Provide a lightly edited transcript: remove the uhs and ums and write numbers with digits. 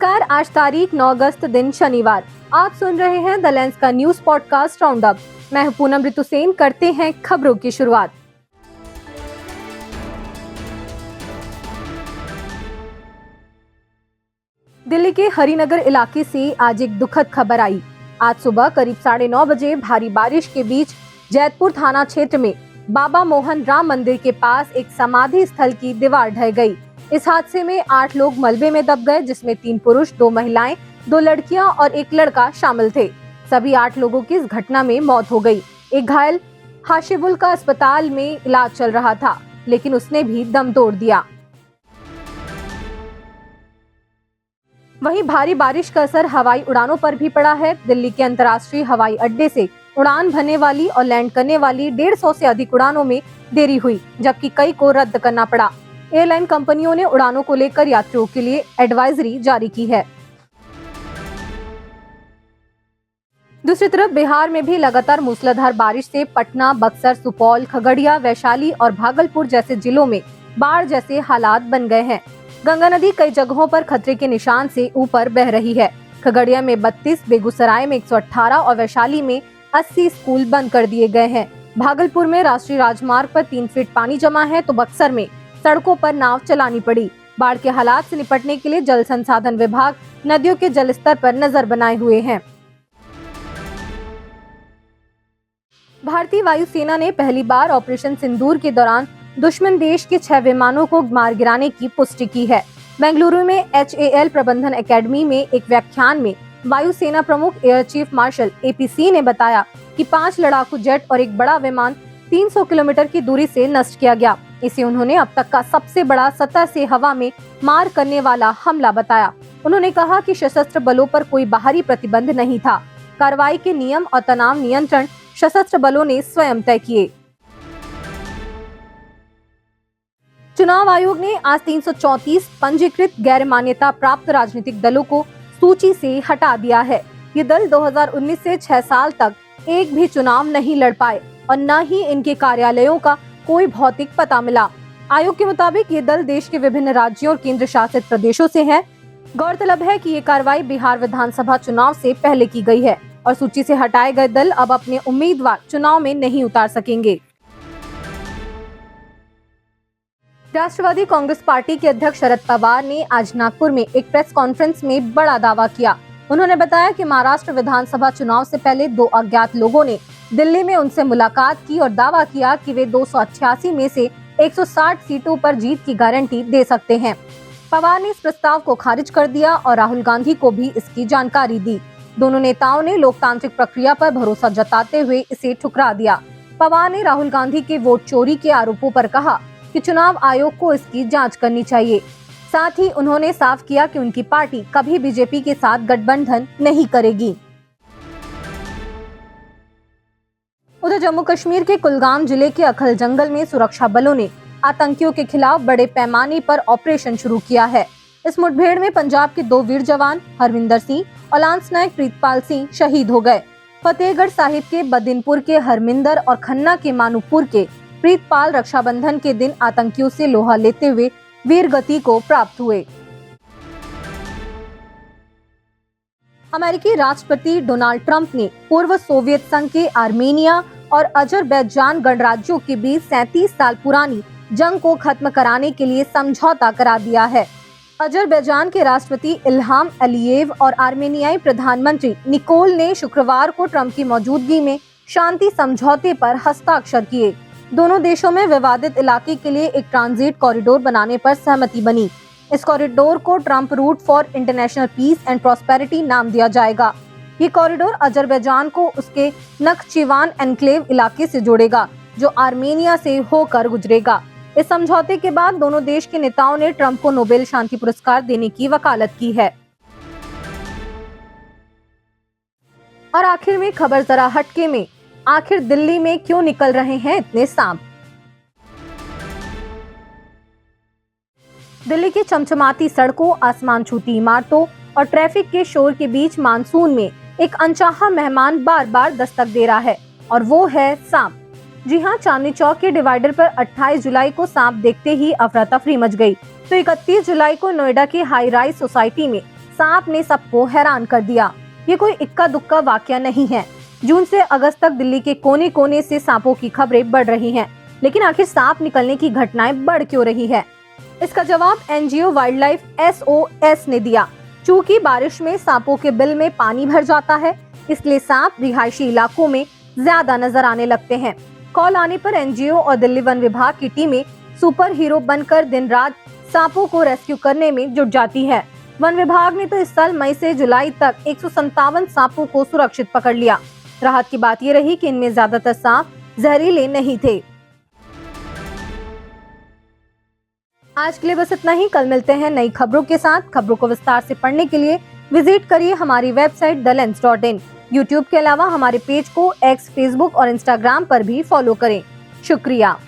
नमस्कार, आज तारीख 9 अगस्त दिन शनिवार। आप सुन रहे हैं द लेंस का न्यूज पॉडकास्ट राउंड अप। मैं हूं पूनम ऋतुसेन। करते हैं खबरों की शुरुआत। दिल्ली के हरिनगर इलाके से आज एक दुखद खबर आई। आज सुबह करीब 9:30 बजे भारी बारिश के बीच जैतपुर थाना क्षेत्र में बाबा मोहन राम मंदिर के पास एक समाधि स्थल की दीवार ढह गई। इस हादसे में 8 लोग मलबे में दब गए, जिसमें 3 पुरुष, 2 महिलाएं, 2 लड़कियां और 1 लड़का शामिल थे। सभी 8 लोगों की इस घटना में मौत हो गई। एक घायल हाशिबुल का अस्पताल में इलाज चल रहा था, लेकिन उसने भी दम तोड़ दिया। वहीं भारी बारिश का असर हवाई उड़ानों पर भी पड़ा है। दिल्ली के अंतर्राष्ट्रीय हवाई अड्डे से उड़ान भरने वाली और लैंड करने वाली 150 से अधिक उड़ानों में देरी हुई, जबकि कई को रद्द करना पड़ा। एयरलाइन कंपनियों ने उड़ानों को लेकर यात्रियों के लिए एडवाइजरी जारी की है। दूसरी तरफ बिहार में भी लगातार मूसलाधार बारिश से पटना, बक्सर, सुपौल, खगड़िया, वैशाली और भागलपुर जैसे जिलों में बाढ़ जैसे हालात बन गए हैं। गंगा नदी कई जगहों पर खतरे के निशान से ऊपर बह रही है। खगड़िया में 32, बेगूसराय में 118 और वैशाली में 80 स्कूल बंद कर दिए गए हैं। भागलपुर में राष्ट्रीय राजमार्ग पर 3 फीट पानी जमा है, तो बक्सर में सड़कों पर नाव चलानी पड़ी। बाढ़ के हालात से निपटने के लिए जल संसाधन विभाग नदियों के जलस्तर पर नजर बनाए हुए हैं। भारतीय वायुसेना ने पहली बार ऑपरेशन सिंदूर के दौरान दुश्मन देश के 6 विमानों को मार गिराने की पुष्टि की है। बेंगलुरु में HAL प्रबंधन एकेडमी में एक व्याख्यान में वायुसेना प्रमुख air chief marshal AP Singh ने बताया कि 5 लड़ाकू जेट और एक बड़ा विमान 300 किलोमीटर की दूरी से नष्ट किया गया। इसे उन्होंने अब तक का सबसे बड़ा सतह से हवा में मार करने वाला हमला बताया। उन्होंने कहा कि सशस्त्र बलों पर कोई बाहरी प्रतिबंध नहीं था। कार्रवाई के नियम और तनाव नियंत्रण सशस्त्र बलों ने स्वयं तय किए। चुनाव आयोग ने आज 334 पंजीकृत गैर मान्यता प्राप्त राजनीतिक दलों को सूची से हटा दिया है। ये दल 2019 से 6 साल तक एक भी चुनाव नहीं लड़ पाए और न ही इनके कार्यालयों का कोई भौतिक पता मिला। आयोग के मुताबिक ये दल देश के विभिन्न राज्यों और केंद्र शासित प्रदेशों से हैं। गौरतलब है कि ये कार्रवाई बिहार विधानसभा चुनाव से पहले की गई है और सूची से हटाए गए दल अब अपने उम्मीदवार चुनाव में नहीं उतार सकेंगे। राष्ट्रवादी कांग्रेस पार्टी के अध्यक्ष शरद पवार ने आज नागपुर में एक प्रेस कॉन्फ्रेंस में बड़ा दावा किया। उन्होंने बताया कि महाराष्ट्र विधानसभा चुनाव से पहले 2 अज्ञात लोगों ने दिल्ली में उनसे मुलाकात की और दावा किया कि वे 288 में से 160 सीटों पर जीत की गारंटी दे सकते हैं। पवार ने इस प्रस्ताव को खारिज कर दिया और राहुल गांधी को भी इसकी जानकारी दी। दोनों नेताओं ने लोकतांत्रिक प्रक्रिया पर भरोसा जताते हुए इसे ठुकरा दिया। पवार ने राहुल गांधी के वोट चोरी के आरोपों पर कहा कि चुनाव आयोग को इसकी जांच करनी चाहिए। साथ ही उन्होंने साफ किया कि उनकी पार्टी कभी बीजेपी के साथ गठबंधन नहीं करेगी। उधर जम्मू कश्मीर के कुलगाम जिले के अखल जंगल में सुरक्षा बलों ने आतंकियों के खिलाफ बड़े पैमाने पर ऑपरेशन शुरू किया है। इस मुठभेड़ में पंजाब के 2 वीर जवान हरविंदर सिंह और लांस नायक प्रीतपाल सिंह शहीद हो गए। फतेहगढ़ साहिब के बदिनपुर के हरमिंदर और खन्ना के मानूपुर के प्रीतपाल रक्षाबंधन के दिन आतंकियों से लोहा लेते हुए वीर गति को प्राप्त हुए। अमेरिकी राष्ट्रपति डोनाल्ड ट्रंप ने पूर्व सोवियत संघ के आर्मेनिया और अजरबैजान गणराज्यों के बीच 37 साल पुरानी जंग को खत्म कराने के लिए समझौता करा दिया है। अजरबैजान के राष्ट्रपति इल्हाम अलीयेव और आर्मेनियाई प्रधानमंत्री निकोल ने शुक्रवार को ट्रंप की मौजूदगी में शांति समझौते पर हस्ताक्षर किए। दोनों देशों में विवादित इलाके के लिए एक ट्रांजिट कॉरिडोर बनाने पर सहमति बनी। इस कॉरिडोर को Trump route for international peace and prosperity नाम दिया जाएगा। ये कॉरिडोर अजरबैजान को उसके नखचिवान एनक्लेव इलाके से जोड़ेगा, जो आर्मेनिया से होकर गुजरेगा। इस समझौते के बाद दोनों देश के नेताओं ने ट्रंप को नोबेल शांति पुरस्कार देने की वकालत की है। और आखिर में खबर जरा हटके में, आखिर दिल्ली में क्यों निकल रहे हैं इतने सांप? दिल्ली की चमचमाती सड़कों, आसमान छूती इमारतों और ट्रैफिक के शोर के बीच मानसून में एक अनचाहा मेहमान बार बार दस्तक दे रहा है, और वो है सांप। जी हाँ, चांदनी चौक के डिवाइडर पर 28 जुलाई को सांप देखते ही अफरा तफरी मच गई, तो 31 जुलाई को नोएडा की हाई राइज सोसाइटी में सांप ने सबको हैरान कर दिया। ये कोई इक्का दुक्का वाकया नहीं है। जून से अगस्त तक दिल्ली के कोने कोने से सांपों की खबरें बढ़ रही हैं। लेकिन आखिर सांप निकलने की घटनाएं बढ़ क्यों रही है? इसका जवाब एनजीओ वाइल्ड लाइफ SOS ने दिया। चूंकि बारिश में सांपों के बिल में पानी भर जाता है, इसलिए सांप रिहायशी इलाकों में ज्यादा नजर आने लगते हैं। कॉल आने पर एनजीओ और दिल्ली वन विभाग की टीमें सुपर हीरो बनकर दिन रात सांपों को रेस्क्यू करने में जुट जाती है। वन विभाग ने तो इस साल मई से जुलाई तक 157 सांपों को सुरक्षित पकड़ लिया। राहत की बात ये रही कि इनमें ज्यादातर सांप जहरीले नहीं थे। आज के लिए बस इतना ही। कल मिलते हैं नई खबरों के साथ। खबरों को विस्तार से पढ़ने के लिए विजिट करिए हमारी वेबसाइट thelens.in। यूट्यूब के अलावा हमारे पेज को X, फेसबुक और इंस्टाग्राम पर भी फॉलो करें। शुक्रिया।